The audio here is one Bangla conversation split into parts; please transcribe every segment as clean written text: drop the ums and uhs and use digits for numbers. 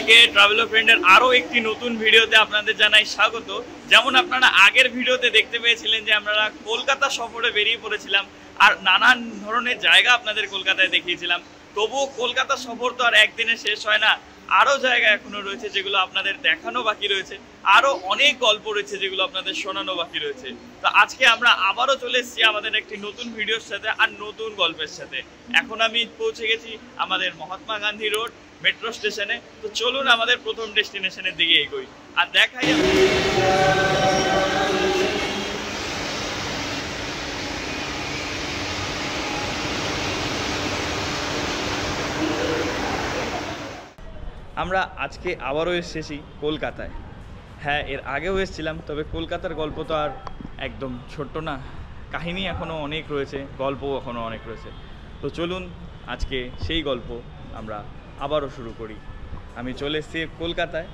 সকলকে ট্রাভেলার ফ্রেন্ডের আরো একটি নতুন ভিডিওতে আপনাদের জানাই স্বাগত। যেমন আপনারা আগের ভিডিওতে দেখতে পেয়েছিলেন যে আমরা কলকাতা সফরে বেরিয়ে পড়েছিলাম আর নানান ধরনের জায়গা আপনাদের কলকাতায় দেখিয়েছিলাম। তবুও কলকাতা সফর তো আর একদিনে শেষ হয় না, আরো জায়গা এখনো রয়েছে যেগুলো আপনাদের দেখানো বাকি রয়েছে, আরো অনেক গল্প রয়েছে যেগুলো আপনাদের শোনানো বাকি রয়েছে। তো আজকে আমরা আবারও চলে এসেছি আমাদের একটি নতুন ভিডিওর সাথে আর নতুন গল্পের সাথে। এখন আমি পৌঁছে গেছি আমাদের মহাত্মা গান্ধী রোড মেট্রো স্টেশনে। তো চলুন আমাদের প্রথম ডেস্টিনেশনের দিকে এগোই আর দেখাই আমরা আজকে আবারও এসেছি কলকাতায়। হ্যাঁ, এর আগেও এসেছিলাম, তবে কলকাতার গল্প তো আর একদম ছোট্ট না, কাহিনী এখনও অনেক রয়েছে, গল্পও এখনও অনেক রয়েছে। তো চলুন আজকে সেই গল্প আমরা আবারও শুরু করি। আমি চলে এসেছি কলকাতায়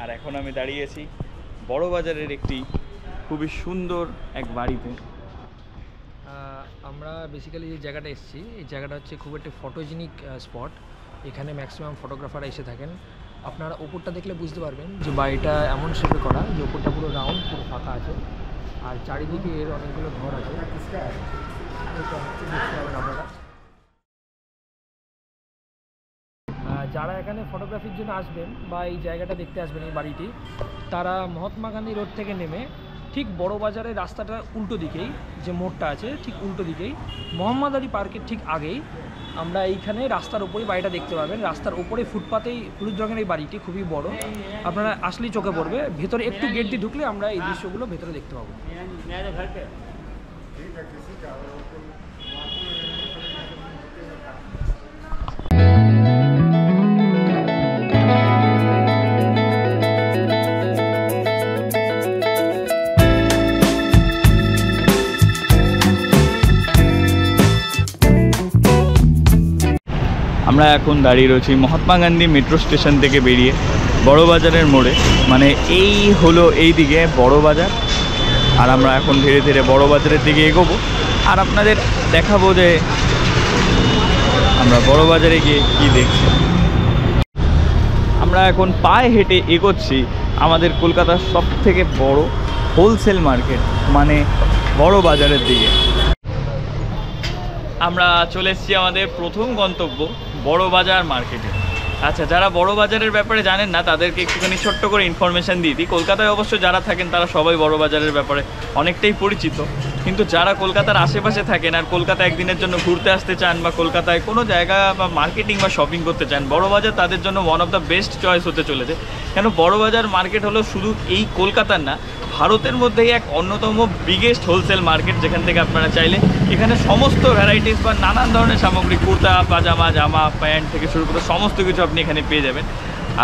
আর এখন আমি দাঁড়িয়েছি বড়বাজারের একটি খুবই সুন্দর এক বাড়িতে। আমরা বেসিক্যালি যে জায়গাটা এসেছি, এই জায়গাটা হচ্ছে খুব একটা ফটোজেনিক স্পট। এখানে ম্যাক্সিমাম ফটোগ্রাফাররা এসে থাকেন। আপনারা ওপরটা দেখলে বুঝতে পারবেন যে বাড়িটা এমন শেপে করা যে ওপরটা পুরো রাউন্ড, পুরো ফাঁকা আছে আর চারিদিকে এর অনেকগুলো ঘর আছে। আপনারা যারা এখানে ফটোগ্রাফির জন্য আসবেন বা এই জায়গাটা দেখতে আসবেন, এই বাড়িটি, তারা মহাত্মা গান্ধী রোড থেকে নেমে ঠিক বড়বাজারের রাস্তাটা উল্টো দিকেই, যে মোড়টা আছে ঠিক উল্টো দিকেই, মোহাম্মদ আলী পার্কের ঠিক আগেই আমরা এইখানে রাস্তার উপরেই বাড়িটা দেখতে পাবেন। রাস্তার উপরে ফুটপাতেই হলুদ রঙের এই বাড়িটি খুবই বড়, আপনারা আসলেই চোখে পড়বে। ভেতরে একটু গেট দিয়ে ঢুকলে আমরা এই দৃশ্যগুলো ভেতরে দেখতে পাবো। আমরা এখন দাঁড়িয়ে রয়েছি মহাত্মা গান্ধী মেট্রো স্টেশন থেকে বেরিয়ে বড়বাজারের মোড়ে, মানে এই হলো এই দিকে বড়বাজার। আর আমরা এখন ধীরে ধীরে বড়বাজারের দিকে এগোবো আর আপনাদের দেখাবো যে আমরা বড়বাজারে গিয়ে কী দেখছি। আমরা এখন পায়ে হেঁটে এগোচ্ছি আমাদের কলকাতার সবথেকে বড় হোলসেল মার্কেট মানে বড়বাজারের দিকে। আমরা চলে এসেছি আমাদের প্রথম গন্তব্য বড়বাজার মার্কেটে। আচ্ছা, যারা বড়বাজারের ব্যাপারে জানেন না তাদেরকে একটুখানি ছোট্ট করে ইনফরমেশান দিয়ে দিই। কলকাতায় অবশ্য যারা থাকেন তারা সবাই বড়বাজারের ব্যাপারে অনেকটাই পরিচিত, কিন্তু যারা কলকাতার আশেপাশে থাকেন আর কলকাতা একদিনের জন্য ঘুরতে আসতে চান বা কলকাতায় কোনো জায়গা বা মার্কেটিং বা শপিং করতে চান, বড়বাজার তাদের জন্য one of the best choice হতে চলেছে। কেন, বড়বাজার মার্কেট হলো শুধু এই কলকাতার না, ভারতের মধ্যেই এক অন্যতম বিগেস্ট হোলসেল মার্কেট, যেখান থেকে আপনারা চাইলে এখানে সমস্ত ভ্যারাইটিস বা নানান ধরনের সামগ্রী, কুর্তা, পাজামা, জামা, প্যান্ট থেকে শুরু করে সমস্ত কিছু আপনি এখানে পেয়ে যাবেন।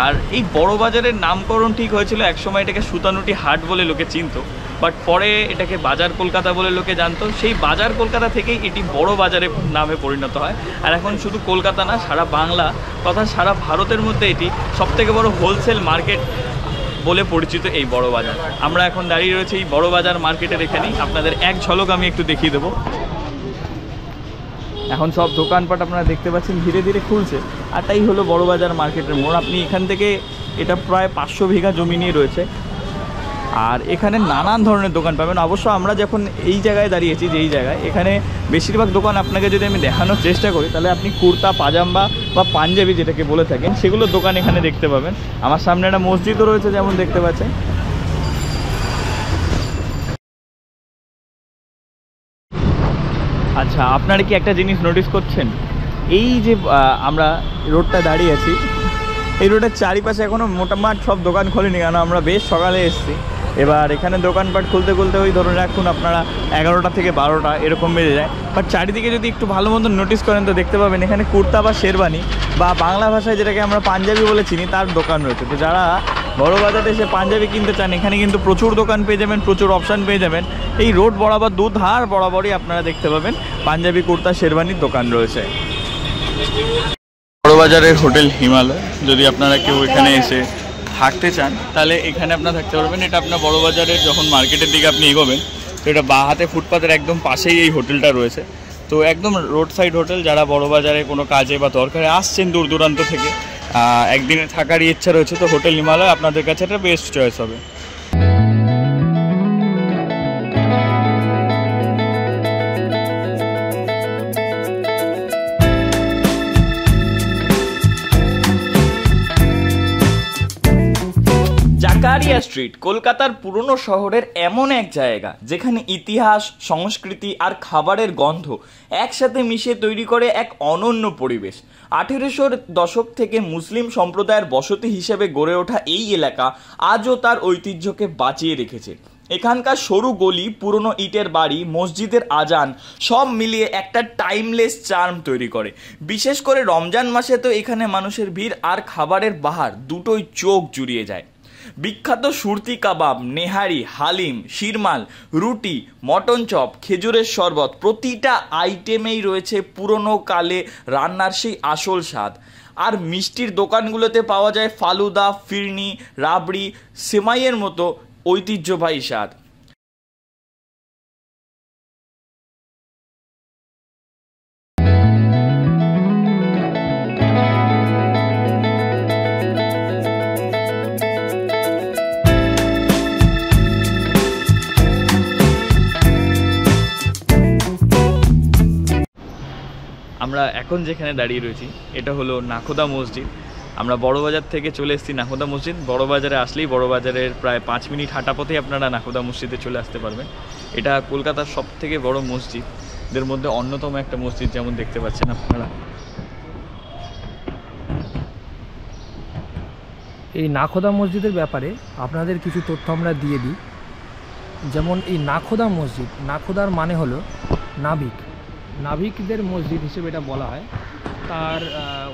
আর এই বড়বাজারের নামকরণ ঠিক হয়েছিল, একসময় এটাকে সুতানুটি হাট বলে লোকে চিনত, বাট পরে এটাকে বাজার কলকাতা বলে লোকে জানতো। সেই বাজার কলকাতা থেকেই এটি বড় বাজারে নামে পরিণত হয়। আর এখন শুধু কলকাতা না, সারা বাংলা তথা সারা ভারতের মধ্যে এটি সবথেকে বড় হোলসেল মার্কেট বলে পরিচিত এই বড় বাজার। আমরা এখন দাঁড়িয়ে রয়েছি এই বড় বাজার মার্কেটের এখানেই। আপনাদের এক ঝলক আমি একটু দেখিয়ে দেবো। এখন সব দোকানপাট আপনারা দেখতে পাচ্ছেন ধীরে ধীরে খুলছে, আর তাই হলো বড়বাজার মার্কেটের মোড়। আপনি এখান থেকে, এটা প্রায় 500 বিঘা জমি নিয়ে রয়েছে আর এখানে নানান ধরনের দোকান পাবেন। অবশ্য আমরা যখন এই জায়গায় দাঁড়িয়েছি, যেই জায়গায়, এখানে বেশিরভাগ দোকান আপনাকে যদি আমি দেখানোর চেষ্টা করি তাহলে আপনি কুর্তা, পাজামা বা পাঞ্জাবি যেটাকে বলে থাকেন সেগুলোর দোকান এখানে দেখতে পাবেন। আমার সামনে একটা মসজিদও রয়েছে যেমন দেখতে পাচ্ছেন। আচ্ছা, আপনারা কি একটা জিনিস নোটিস করছেন, এই যে আমরা রোডটা দাঁড়িয়ে আছি, এই রোডের চারিপাশে এখনও মোটামুটি সব দোকান খোলেনি, কারণ আমরা বেশ সকালে এসেছি। এবার এখানে দোকানপাট খুলতে খুলতে ওই ধরুন এখন আপনারা 11টা থেকে 12টা এরকম বেজে যায়। বাট চারিদিকে যদি একটু ভালো মতো নোটিস করেন তো দেখতে পাবেন এখানে কুর্তা বা শেরবানি বা বাংলা ভাষায় যেটাকে আমরা পাঞ্জাবি বলে চিনি তার দোকান রয়েছে। তো যারা বড়বাজারে এসে পাঞ্জাবি কিনতে চান, এখানে কিন্তু প্রচুর দোকান পেয়ে যাবেন, প্রচুর অপশান পেয়ে যাবেন। এই রোড বরাবর দুধার বরাবরই আপনারা দেখতে পাবেন পাঞ্জাবি, কুর্তা, শেরবানির দোকান রয়েছে। বড়বাজারের হোটেল হিমালয়, যদি আপনারা কেউ এখানে এসে থাকতে চান তাহলে এখানে আপনারা থাকতে পারবেন। এটা আপনার বড়বাজারের যখন মার্কেটের দিকে আপনি এগোবেন তো এটা বাঁ হাতে ফুটপাতের একদম পাশেই এই হোটেলটা রয়েছে। তো একদম রোড সাইড হোটেল। যারা বড়বাজারে কোনো কাজে বা দরকারে আসছেন দূর দূরান্ত থেকে একদিনে থাকারই ইচ্ছা রয়েছে, তো হোটেল হিমালয় আপনাদের কাছে একটা বেস্ট চয়েস হবে। জাকারিয়া স্ট্রিট কলকাতার পুরনো শহরের এমন এক জায়গা যেখানে ইতিহাস, সংস্কৃতি আর খাবারের গন্ধ একসাথে মিশে তৈরি করে এক অনন্য পরিবেশ। 1800 দশক থেকে মুসলিম সম্প্রদায়ের বসতি হিসেবে গড়ে ওঠা এই এলাকা আজও তার ঐতিহ্যকে বাঁচিয়ে রেখেছে। এখানকার সরু গলি, পুরনো ইটের বাড়ি, মসজিদের আজান সব মিলিয়ে একটা টাইমলেস চার্ম তৈরি করে। বিশেষ করে রমজান মাসে তো এখানে মানুষের ভিড় আর খাবারের বাহার দুটোই চোখ জুড়িয়ে যায়। বিখ্যাত সুরতি কাবাব, নেহারি, হালিম, শিরমাল, রুটি, মটন চপ, খেজুরের শরবত, প্রতিটা আইটেমেই রয়েছে পুরনো কালে রান্নার সেই আসল স্বাদ। আর মিষ্টির দোকানগুলোতে পাওয়া যায় ফালুদা, ফিরনি, রাবড়ি, সেমাইয়ের মতো ঐতিহ্যবাহী স্বাদ। আমরা এখন যেখানে দাঁড়িয়ে রয়েছি এটা হলো নাখোদা মসজিদ। আমরা বড়বাজার থেকে চলে এসেছি নাখোদা মসজিদ। বড়বাজারে আসলেই বড়বাজারের প্রায় 5 মিনিট হাঁটা পথেই আপনারা নাখোদা মসজিদে চলে আসতে পারবেন। এটা কলকাতার সব থেকে বড় মসজিদদের মধ্যে অন্যতম একটা মসজিদ, যেমন দেখতে পাচ্ছেন আপনারা। এই নাখোদা মসজিদের ব্যাপারে আপনাদের কিছু তথ্য আমরা দিয়ে দিই। যেমন এই নাখোদা মসজিদ, নাখোদার মানে হলো নাবিক, নাবিকদের মসজিদ হিসেবে এটা বলা হয়। তার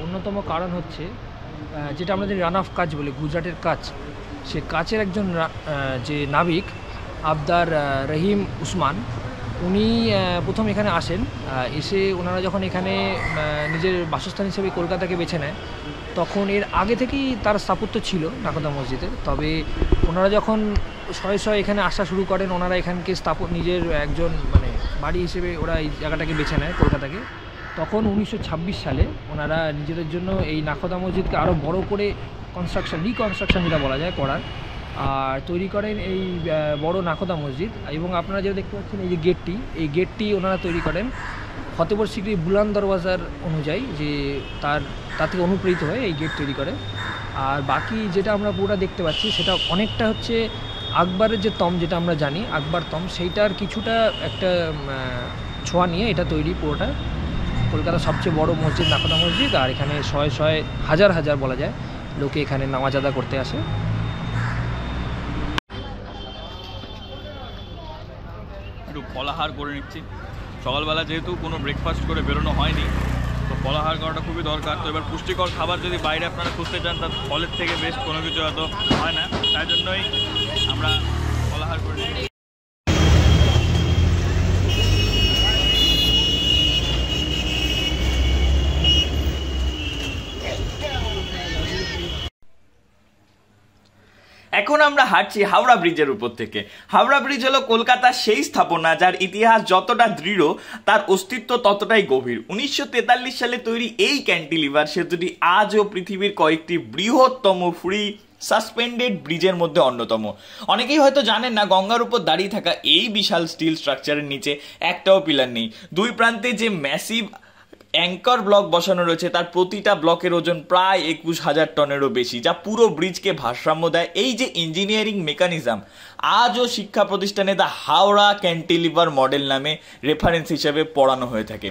অন্যতম কারণ হচ্ছে যেটা আমাদের রান অফ কাচ বলে, গুজরাটের কাচ, সে কাচের একজন যে নাবিক আবদার রহিম উসমান, উনি প্রথম এখানে আসেন। এসে ওনারা যখন এখানে নিজের বাসস্থান হিসেবে কলকাতাকে বেছে নেয়, তখন এর আগে থেকেই তার স্থাপত্য ছিল নাখোদা মসজিদের। তবে ওনারা যখন শয়ে শয়ে এখানে আসা শুরু করেন, ওনারা এখানকে নিজের একজন মানে বাড়ি হিসেবে ওরা এই জায়গাটাকে বেছে নেয় কলকাতাকে। তখন 1926 সালে ওনারা নিজেদের জন্য এই নাখোদা মসজিদকে আরও বড় করে রিকনস্ট্রাকশন যেটা বলা যায় করার, আর তৈরি করেন এই বড় নাখোদা মসজিদ। এবং আপনারা যেটা দেখতে পাচ্ছেন এই যে গেটটি, এই গেটটি ওনারা তৈরি করেন ফতেপুর সিক্রি বুলান দরওয়াজার অনুযায়ী, যে তার থেকে অনুপ্রেরিত হয়ে এই গেট তৈরি করে। আর বাকি যেটা আমরা পুরোটা দেখতে পাচ্ছি সেটা অনেকটা হচ্ছে আকবরের যে তম, যেটা আমরা জানি আকবর তম, সেইটার কিছুটা একটা ছোঁয়া নিয়ে এটা তৈরি পুরোটা। কলকাতার সবচেয়ে বড় মসজিদ নাখোদা মসজিদ, আর এখানে শয়ে শয়ে হাজার হাজার বলা যায় লোকে এখানে নামাজ আদা করতে আসে। একটু ফলাহার করে নিচ্ছি। সকালবেলা যেহেতু কোনো ব্রেকফাস্ট করে বেরোনো হয়নি, তো ফলাহার করাটা খুবই দরকার। তো এবার পুষ্টিকর খাবার যদি বাইরে আপনারা খুঁজতে চান, তার ফলের থেকে বেস্ট কোনো কিছু হয়তো হয় না, তাই জন্যই আমরা ফলাহার করে নিই। এখন আমরা হাঁটছি হাওড়া ব্রিজের উপর থেকে। হাওড়া ব্রিজ হলো কলকাতার সেই স্থাপনা যার ইতিহাস যতটা দৃঢ় তার অস্তিত্ব ততটাই গভীর। 1943 সালে তৈরি এই ক্যান্টিলিভার সেতুটি আজও পৃথিবীর কয়েকটি বৃহত্তম ফ্রি সাসপেন্ডেড ব্রিজের মধ্যে অন্যতম। অনেকেই হয়তো জানেন না, গঙ্গার উপর দাঁড়িয়ে থাকা এই বিশাল স্টিল স্ট্রাকচারের নিচে একটাও পিলার নেই। দুই প্রান্তে যে ম্যাসিভ অ্যাঙ্কর ব্লক বসানো রয়েছে, তার প্রতিটা ব্লকের ওজন প্রায় 21,000 টনেরও বেশি, যা পুরো ব্রিজকে ভারসাম্য দেয়। এই যে ইঞ্জিনিয়ারিং মেকানিজম আজও শিক্ষা প্রতিষ্ঠানে দ্য হাওড়া ক্যান্টিলিভার মডেল নামে রেফারেন্স হিসেবে পড়ানো হয়ে থাকে।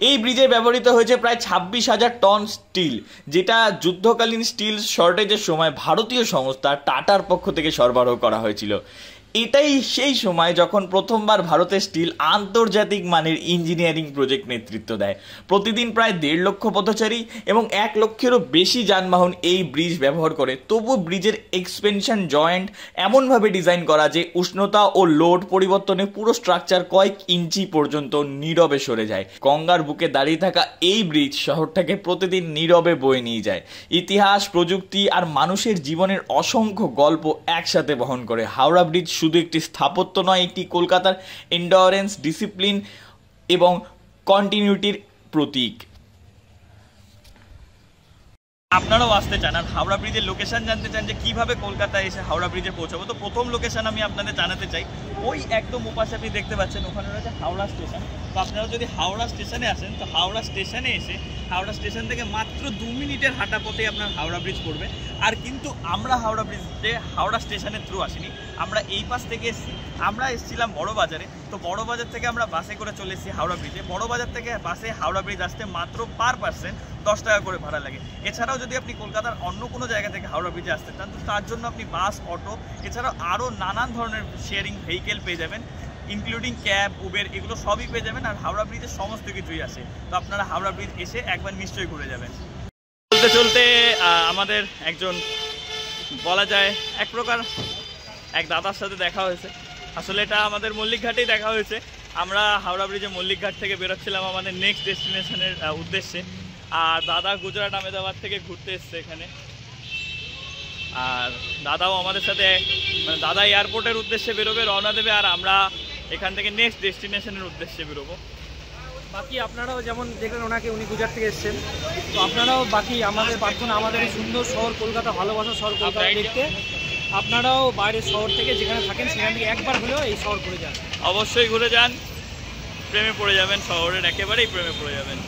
এই ব্রিজে ব্যবহৃত হয়েছে প্রায় 26,000 টন স্টিল, যেটা যুদ্ধকালীন স্টিল শর্টেজের সময় ভারতীয় সংস্থা টাটার পক্ষ থেকে সরবরাহ করা হয়েছিল। এটাই সেই সময় যখন প্রথমবার ভারতের স্টিল আন্তর্জাতিক মানের ইঞ্জিনিয়ারিং প্রজেক্ট নেতৃত্ব দেয়। প্রতিদিন প্রায় 1.5 লক্ষ পথচারী এবং 1 লক্ষেরও বেশি যানবাহন এই ব্রিজ ব্যবহার করে। তবু ব্রিজের এক্সপেনশন জয়েন্ট এমনভাবে ডিজাইন করা যে উষ্ণতা ও লোড পরিবর্তনে পুরো স্ট্রাকচার কয়েক ইঞ্চি পর্যন্ত নীরবে সরে যায়। গঙ্গার বুকে দাঁড়িয়ে থাকা এই ব্রিজ শহরটাকে প্রতিদিন নীরবে বয়ে নিয়ে যায়। ইতিহাস, প্রযুক্তি আর মানুষের জীবনের অসংখ্য গল্প একসাথে বহন করে। হাওড়া ব্রিজ শুধু একটি স্থাপত্য নয়, একটি কলকাতার এন্ডুরেন্স, ডিসিপ্লিন এবং কন্টিনিউটির প্রতীক। আপনারাও আসতে চান আর হাওড়া ব্রিজের লোকেশন জানতে চান যে কিভাবে কলকাতায় এসে হাওড়া ব্রিজে পৌঁছাবো, তো প্রথম লোকেশন আমি আপনাদের জানাতে চাই, ওই একদম ওপাশে আপনি দেখতে পাচ্ছেন ওখানে রয়েছে হাওড়া স্টেশন। তো আপনারা যদি হাওড়া স্টেশনে আসেন তো হাওড়া স্টেশনে এসে হাওড়া স্টেশন থেকে মাত্র 2 মিনিটের হাঁটা পথে আপনার হাওড়া ব্রিজ পড়বে। আর কিন্তু আমরা হাওড়া ব্রিজে হাওড়া স্টেশনের থ্রু আসিনি, আমরা এই পাশ থেকে এসেছি। আমরা এসেছিলাম বড় বাজারে, তো বড় বাজার থেকে আমরা বাসে করে চলে এসেছি হাওড়া ব্রিজে। বড় বাজার থেকে বাসে হাওড়া ব্রিজ আসতে মাত্র পার পার্সন 10 টাকা করে ভাড়া লাগে। এছাড়াও যদি আপনি কলকাতার অন্য কোনো জায়গা থেকে হাওড়া ব্রিজে আসতে চান তো তার জন্য আপনি বাস, অটো, এছাড়াও আরও নানান ধরনের শেয়ারিং ভেহিকেল পেয়ে যাবেন, ইনক্লুডিং ক্যাব, উবের, এগুলো সবই পেয়ে যাবেন। আর হাওড়া ব্রিজের সমস্ত কিছুই আসে, তো আপনারা হাওড়া ব্রিজ এসে একবার নিশ্চয়ই ঘুরে যাবেন। চলতে চলতে আমাদের একজন বলা যায় এক প্রকার এক দাদার সাথে দেখা হয়েছে। আসলে এটা আমাদের মল্লিকঘাটেই দেখা হয়েছে। আমরা হাওড়া ব্রিজে মল্লিকঘাট থেকে বেরোচ্ছিলাম আমাদের নেক্সট ডেস্টিনেশনের উদ্দেশ্যে। আর দাদা গুজরাট আহমেদাবাদ থেকে ঘুরতে এসছে এখানে। আর দাদাও আমাদের সাথে, মানে দাদা এয়ারপোর্টের উদ্দেশ্যে বেরোবে, রওনা দেবে, আর আমরা এখান থেকে নেক্সট ডেস্টিনেশনের উদ্দেশ্যে বেরোবো। বাকি আপনারাও যেমন দেখলেন ওনাকে, উনি গুজরাট থেকে এসেছেন, তো আপনারাও বাকি আমাদের প্রার্থনা আমাদের এই সুন্দর শহর কলকাতা, ভালোবাসা শহর কলকাতা দেখতে আপনারাও বাইরের শহর থেকে যেখানে থাকেন সেখান থেকে একবার হলেও এই শহর ঘুরে যান। অবশ্যই ঘুরে যান, প্রেমে পড়ে যাবেন, শহরের একেবারেই প্রেমে পড়ে যাবেন।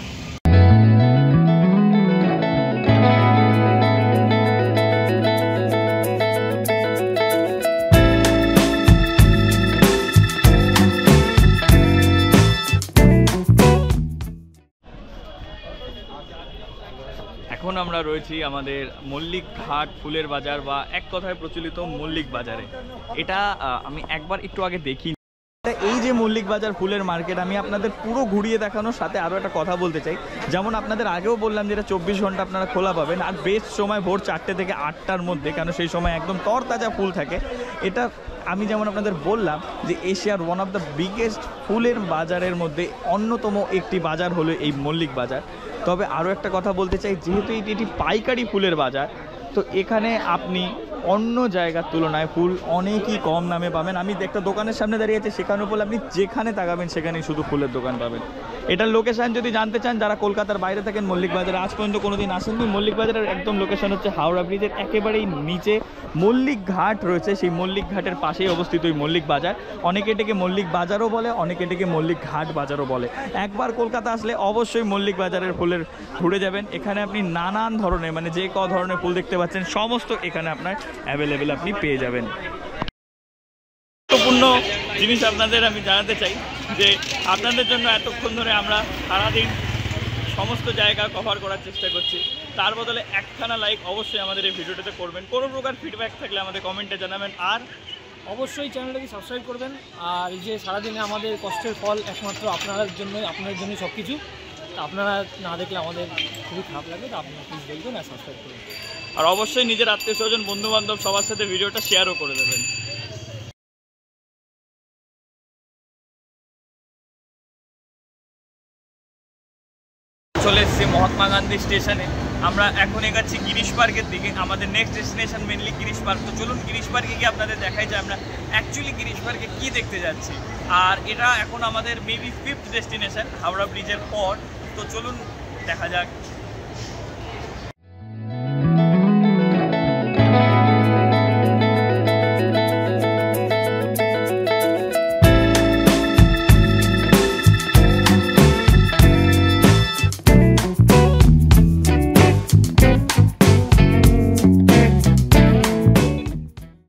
এখন আমরা রয়েছি আমাদের মল্লিক ঘাট ফুলের বাজার, বা এক কথায় প্রচলিত মল্লিক বাজারে। এটা আমি একবার একটু আগে দেখি। এই যে মল্লিক বাজার ফুলের মার্কেট, আমি আপনাদের পুরো ঘুরিয়ে দেখানোর সাথে আরও একটা কথা বলতে চাই। যেমন আপনাদের আগেও বললাম যে এটা 24 ঘন্টা আপনারা খোলা পাবেন, আর বেস্ট সময় ভোর 4টে থেকে 8টার মধ্যে, কারণ সেই সময় একদম তরতাজা ফুল থাকে। এটা আমি যেমন আপনাদের বললাম যে এশিয়ার ওয়ান অফ দ্য বিগেস্ট ফুলের বাজারের মধ্যে অন্যতম একটি বাজার হলো এই মল্লিক বাজার। তবে আরও একটা কথা বলতে চাই, যেহেতু এটি পাইকারি ফুলের বাজার, তো এখানে আপনি অন্য জায়গার তুলনায় ফুল অনেকই কম দামে পাবেন। আমি একটা দোকানের সামনে দাঁড়িয়ে আছি, সেখানে বলে আপনি যেখানে তাকাবেন সেখানেই শুধু ফুলের দোকান পাবেন। এটার লোকেশান যদি জানতে চান, যারা কলকাতার বাইরে থাকেন, মল্লিক বাজারে আজ পর্যন্ত কোনোদিন আসেননি, মল্লিক বাজারের একদম লোকেশান হচ্ছে হাওড়া ব্রিজের একেবারেই নিচে মল্লিক ঘাট রয়েছে, সেই মল্লিক ঘাটের পাশেই অবস্থিত ওই মল্লিক বাজার। অনেকে এটাকে মল্লিক বাজারও বলে, অনেকে এটাকে মল্লিক ঘাট বাজারও বলে। একবার কলকাতা আসলে অবশ্যই মল্লিক বাজারের ফুলের ঘুরে যাবেন। এখানে আপনি নানান ধরনের, মানে যে ধরনের ফুল দেখতে পাচ্ছেন সমস্ত এখানে আপনার অ্যাভেলেবেল আপনি পেয়ে যাবেন। গুরুত্বপূর্ণ জিনিস আপনাদের আমি জানাতে চাই যে আপনাদের জন্য এতক্ষণ ধরে আমরা সারাদিন সমস্ত জায়গা কভার করার চেষ্টা করছি, তার বদলে একখানা লাইক অবশ্যই আমাদের এই ভিডিওটাতে করবেন। কোনো প্রকার ফিডব্যাক থাকলে আমাদের কমেন্টে জানাবেন, আর অবশ্যই চ্যানেলটাকে সাবস্ক্রাইব করবেন। আর এই যে সারাদিনে আমাদের কষ্টের ফল একমাত্র আপনাদের জন্যই সব কিছু। আপনারা না দেখলে আমাদের খুবই খারাপ লাগবে, তো আপনারা প্লিজ দেখবেন আর সাবস্ক্রাইব করবেন। আর অবশ্যই নিজের আত্মীয় স্বজন, বন্ধু বান্ধব সবার সাথে ভিডিওটা শেয়ারও করে দেবেন। চলে এসেছি মহাত্মা গান্ধী স্টেশনে। আমরা এখন এগাচ্ছি গিরিশ পার্কের দিকে। আমাদের next destination mainly Girish park. তো চলুন গিরিশ পার্কে গিয়ে আপনাদের দেখাই যে আমরা অ্যাকচুয়ালি গিরিশ পার্কে কী দেখতে যাচ্ছি। আর এটা এখন আমাদের মেবি 5th ডেস্টিনেশন হাওড়া ব্রিজের পর। তো চলুন দেখা যাক